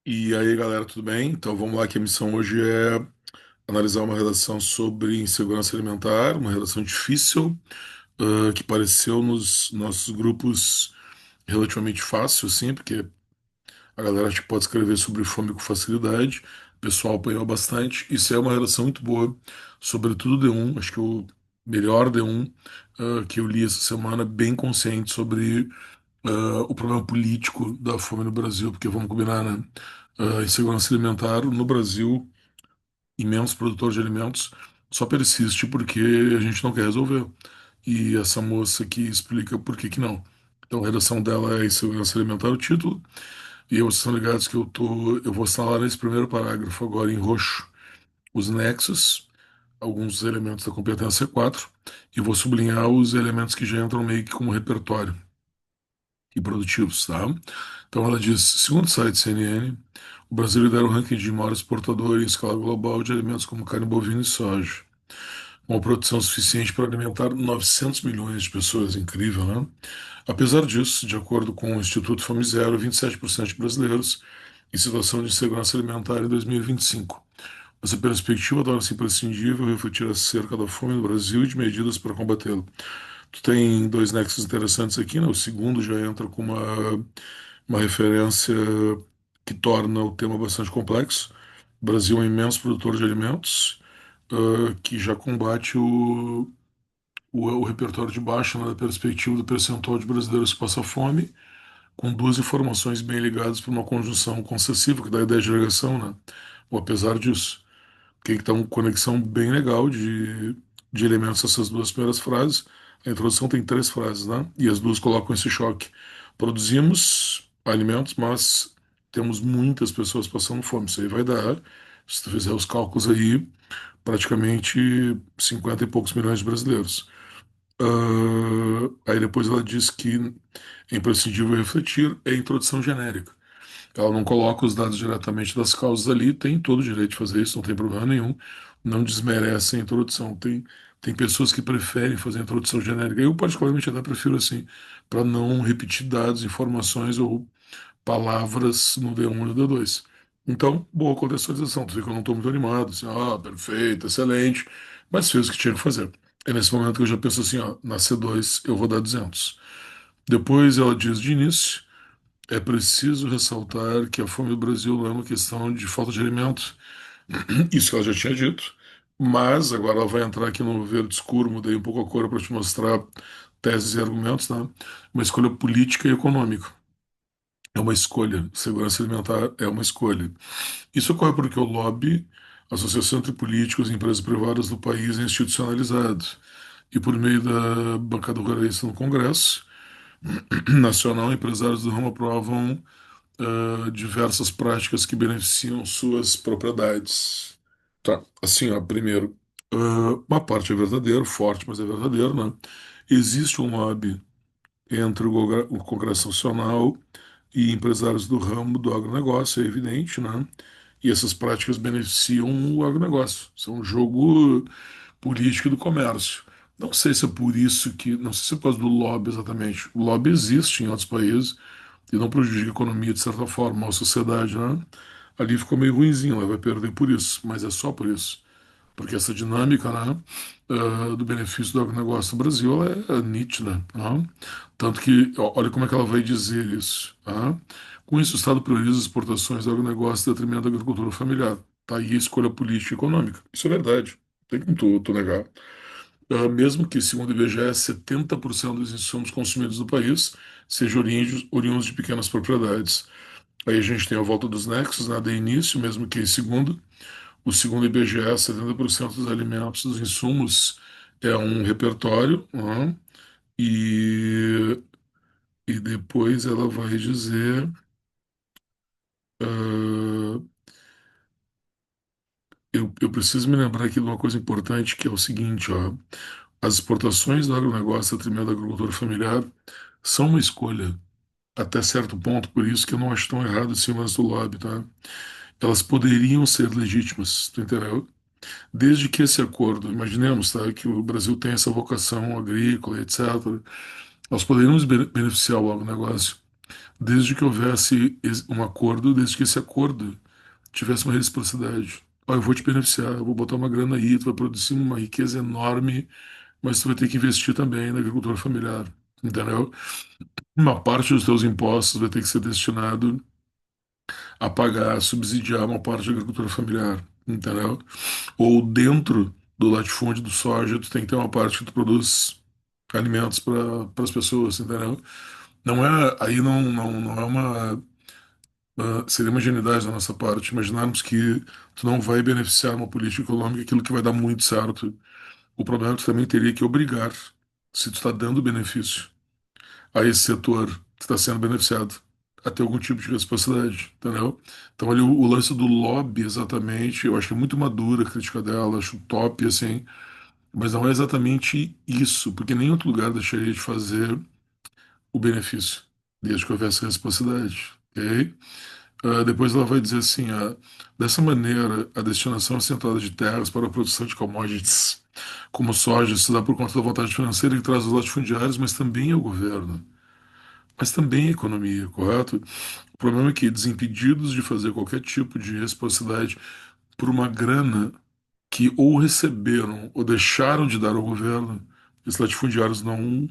E aí, galera, tudo bem? Então vamos lá, que a missão hoje é analisar uma redação sobre insegurança alimentar, uma redação difícil, que pareceu nos nossos grupos relativamente fácil, assim, porque a galera acha que pode escrever sobre fome com facilidade, o pessoal apanhou bastante. Isso é uma redação muito boa, sobretudo D1, acho que o melhor D1 que eu li essa semana, bem consciente sobre o problema político da fome no Brasil, porque vamos combinar, né? Insegurança alimentar no Brasil, imenso produtor de alimentos, só persiste porque a gente não quer resolver. E essa moça aqui explica por que que não. Então, a redação dela é Insegurança Alimentar, o título, e vocês estão ligados que eu vou assinalar nesse primeiro parágrafo agora em roxo os nexos, alguns dos elementos da competência 4, e vou sublinhar os elementos que já entram meio que como repertório e produtivos, tá? Então ela diz, segundo o site CNN, o Brasil lidera o ranking de maior exportador em escala global de alimentos como carne bovina e soja, com uma produção suficiente para alimentar 900 milhões de pessoas, incrível, né? Apesar disso, de acordo com o Instituto Fome Zero, 27% de brasileiros em situação de insegurança alimentar em 2025. Essa perspectiva torna-se imprescindível refletir acerca da fome no Brasil e de medidas para combatê-la. Tu tem dois nexos interessantes aqui, né? O segundo já entra com uma referência que torna o tema bastante complexo. O Brasil é um imenso produtor de alimentos, que já combate o repertório de baixo, né, da perspectiva do percentual de brasileiros que passa fome, com duas informações bem ligadas para uma conjunção concessiva, que dá a ideia de ligação, né? Ou apesar disso. Que está uma conexão bem legal de elementos essas duas primeiras frases. A introdução tem três frases, né? E as duas colocam esse choque. Produzimos alimentos, mas temos muitas pessoas passando fome. Isso aí vai dar, se tu fizer os cálculos aí, praticamente 50 e poucos milhões de brasileiros. Aí depois ela diz que é imprescindível refletir é a introdução genérica. Ela não coloca os dados diretamente das causas ali, tem todo o direito de fazer isso, não tem problema nenhum. Não desmerece a introdução. Tem pessoas que preferem fazer a introdução genérica. Eu, particularmente, até prefiro assim, para não repetir dados, informações ou palavras no D1 e no D2. Então, boa contextualização. Tu vê que eu não estou muito animado, assim, perfeito, excelente, mas fez o que tinha que fazer. É nesse momento que eu já penso assim, na C2 eu vou dar 200. Depois ela diz de início. É preciso ressaltar que a fome do Brasil não é uma questão de falta de alimento, isso que ela já tinha dito, mas agora ela vai entrar aqui no verde escuro, mudei um pouco a cor para te mostrar teses e argumentos, né? Uma escolha política e econômica. É uma escolha. Segurança alimentar é uma escolha. Isso ocorre porque o lobby, associação entre políticos e empresas privadas do país, é institucionalizado. E por meio da bancada ruralista no Congresso Nacional, empresários do ramo aprovam diversas práticas que beneficiam suas propriedades. Tá, assim, ó, primeiro, uma parte é verdadeiro, forte, mas é verdadeiro, né? Existe um lobby entre o Congresso Nacional e empresários do ramo do agronegócio, é evidente, né? E essas práticas beneficiam o agronegócio. São um jogo político e do comércio. Não sei se é por isso que, não sei se é por causa do lobby exatamente. O lobby existe em outros países e não prejudica a economia de certa forma, a sociedade, né? Ali ficou meio ruinzinho, ela vai perder por isso, mas é só por isso. Porque essa dinâmica, né, do benefício do agronegócio no Brasil ela é nítida, né? Tanto que, olha como é que ela vai dizer isso, tá? Com isso, o Estado prioriza as exportações do agronegócio em detrimento da agricultura familiar. Tá aí a escolha política e econômica. Isso é verdade, tem como tu negar. Mesmo que, segundo o IBGE, 70% dos insumos consumidos no país sejam oriundos de pequenas propriedades. Aí a gente tem a volta dos nexos, né, de início, mesmo que segundo. O segundo IBGE, 70% dos alimentos, dos insumos, é um repertório, né, e, e depois ela vai dizer. ah, eu preciso me lembrar aqui de uma coisa importante, que é o seguinte, ó. As exportações do agronegócio, detrimento da agricultura familiar, são uma escolha, até certo ponto, por isso que eu não acho tão errado esse lance do lobby, tá? Elas poderiam ser legítimas, tu entendeu? Desde que esse acordo, imaginemos, tá, que o Brasil tem essa vocação agrícola, etc., nós poderíamos beneficiar o agronegócio desde que houvesse um acordo, desde que esse acordo tivesse uma reciprocidade. Ó, eu vou te beneficiar, eu vou botar uma grana aí, tu vai produzir uma riqueza enorme, mas tu vai ter que investir também na agricultura familiar, entendeu? Uma parte dos teus impostos vai ter que ser destinado a pagar, subsidiar uma parte da agricultura familiar, entendeu? Ou dentro do latifúndio do soja, tu tem que ter uma parte que tu produz alimentos para as pessoas, entendeu? Não é, aí não é uma, seria uma ingenuidade da nossa parte imaginarmos que tu não vai beneficiar uma política econômica aquilo que vai dar muito certo. O problema é que tu também teria que obrigar, se tu está dando benefício a esse setor que está sendo beneficiado, a ter algum tipo de reciprocidade, entendeu? Então ali o lance do lobby, exatamente, eu acho que é muito madura a crítica dela, acho top, assim, mas não é exatamente isso, porque nenhum outro lugar deixaria de fazer o benefício, desde que houvesse reciprocidade, ok? Depois ela vai dizer assim, dessa maneira, a destinação acentuada de terras para a produção de commodities, como soja, se dá por conta da vontade financeira que traz os latifundiários, mas também ao governo, mas também à economia, correto? O problema é que, desimpedidos de fazer qualquer tipo de reciprocidade por uma grana que ou receberam ou deixaram de dar ao governo, esses latifundiários não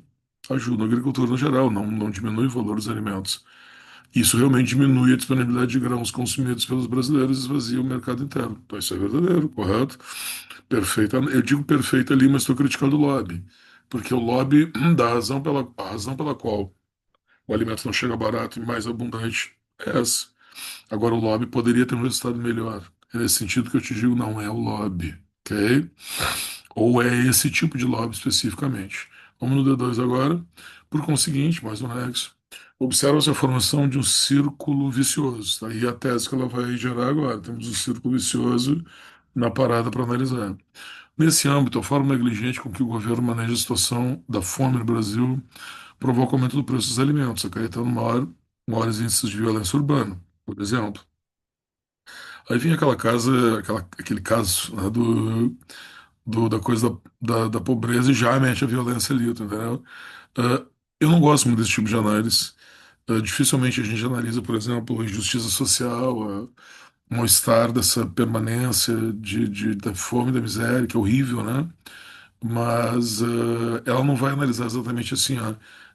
ajudam a agricultura no geral, não diminui o valor dos alimentos. Isso realmente diminui a disponibilidade de grãos consumidos pelos brasileiros e esvazia o mercado interno. Então, isso é verdadeiro, correto? Perfeita. Eu digo perfeito ali, mas estou criticando o lobby. Porque o lobby dá a razão pela qual o alimento não chega barato e mais abundante é essa. Agora, o lobby poderia ter um resultado melhor. É nesse sentido que eu te digo, não é o lobby, ok? Ou é esse tipo de lobby especificamente. Vamos no D2 agora. Por conseguinte, mais um nexo. Observa-se a formação de um círculo vicioso. Aí a tese que ela vai gerar agora. Temos um círculo vicioso na parada para analisar. Nesse âmbito, a forma negligente com que o governo maneja a situação da fome no Brasil provoca o aumento do preço dos alimentos, acarretando maiores índices de violência urbana, por exemplo. Aí vinha aquela casa, aquele caso, né, da coisa da pobreza e já mete a violência ali, tá entendeu? Ah, eu não gosto muito desse tipo de análise. Dificilmente a gente analisa, por exemplo, a injustiça social, o mal-estar dessa permanência da fome e da miséria, que é horrível, né? Mas ela não vai analisar exatamente assim,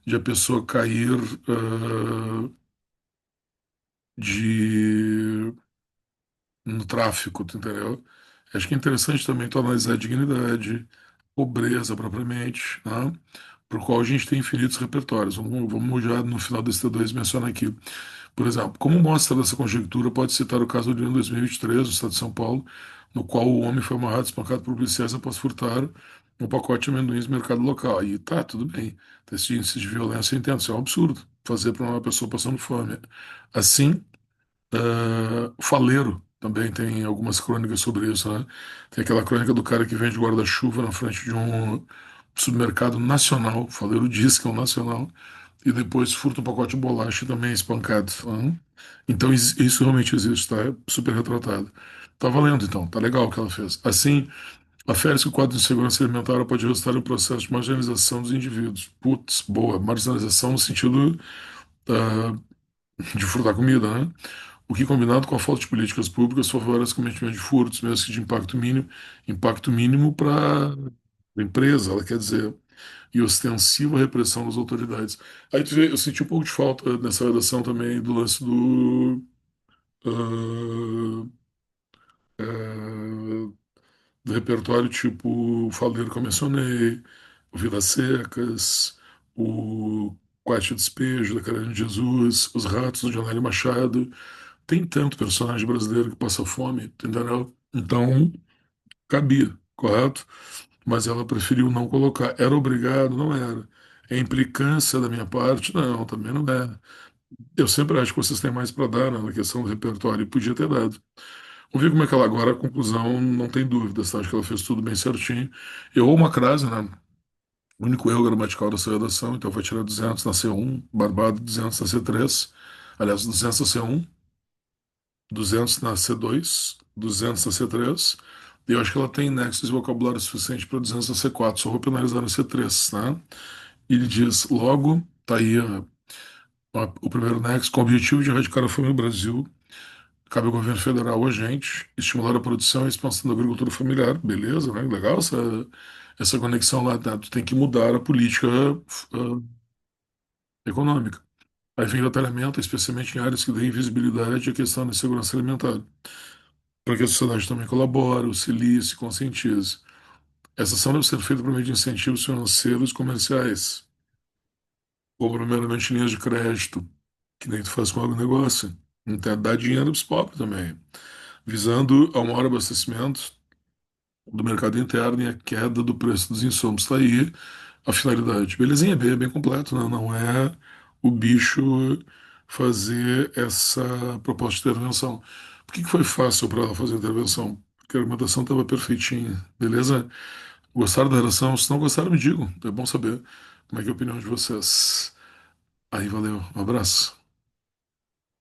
de a pessoa cair de no tráfico, tu entendeu? Acho que é interessante também tu analisar a dignidade, pobreza propriamente, né? Por qual a gente tem infinitos repertórios. Vamos já no final desse T2 mencionar aqui. Por exemplo, como mostra dessa conjectura, pode citar o caso do ano 2023, no estado de São Paulo, no qual o homem foi amarrado e espancado por policiais após furtar um pacote de amendoins no mercado local. Aí tá, tudo bem. Esse índice de violência eu entendo, isso é um absurdo fazer para uma pessoa passando fome. Assim, o Faleiro também tem algumas crônicas sobre isso, né? Tem aquela crônica do cara que vende guarda-chuva na frente de um supermercado nacional. O Faleiro diz que é um nacional. E depois furta um pacote de bolacha e também é espancado. Né? Então isso realmente existe, tá? É super retratado. Tá valendo então, tá legal o que ela fez. Assim, afere-se que o quadro de segurança alimentar pode resultar em um processo de marginalização dos indivíduos. Putz, boa, marginalização no sentido ah, de furtar comida, né? O que, combinado com a falta de políticas públicas, favorece o cometimento de furtos, mesmo que de impacto mínimo para a empresa, ela quer dizer, e ostensiva repressão das autoridades. Aí tu vê, eu senti um pouco de falta nessa redação também do lance ah, ah, do repertório tipo o Faleiro que eu mencionei, o Vidas Secas, o Quarto Despejo, da Carolina de Jesus, Os Ratos, do Jonélio Machado. Tem tanto personagem brasileiro que passa fome, entendeu? Então, cabia, correto? Mas ela preferiu não colocar. Era obrigado? Não era. É implicância da minha parte? Não, também não era. Eu sempre acho que vocês têm mais para dar, né, na questão do repertório, e podia ter dado. Vamos ver como é que ela agora, a conclusão, não tem dúvida, tá? Acho que ela fez tudo bem certinho. Errou uma crase, né? O único erro gramatical dessa redação, então vai tirar 200 na C1, Barbado 200 na C3, aliás, 200 na C1, 200 na C2, 200 na C3, e eu acho que ela tem nexos e vocabulário suficiente para 200 na C4, só vou penalizar no C3, né? E ele diz, logo, tá aí O primeiro nexo, com o objetivo de erradicar a fome no Brasil, cabe ao governo federal urgente estimular a produção e a expansão da agricultura familiar. Beleza, né? Legal essa conexão lá, né? Tu tem que mudar a política econômica. Aí vem o detalhamento, especialmente em áreas que deem visibilidade à questão da segurança alimentar, para que a sociedade também colabore, auxilie, se conscientize. Essa ação deve ser feita por meio de incentivos financeiros e comerciais, ou primeiramente linhas de crédito, que nem tu faz com o agronegócio. Então, dar dinheiro para os pobres também, visando ao maior abastecimento do mercado interno e a queda do preço dos insumos. Está aí a finalidade. Belezinha, bem, bem completo, né? Não é o bicho fazer essa proposta de intervenção. Por que que foi fácil para ela fazer a intervenção? Porque a argumentação estava perfeitinha, beleza? Gostaram da relação? Se não gostaram, me digam. É bom saber como é que é a opinião de vocês. Aí, valeu. Um abraço.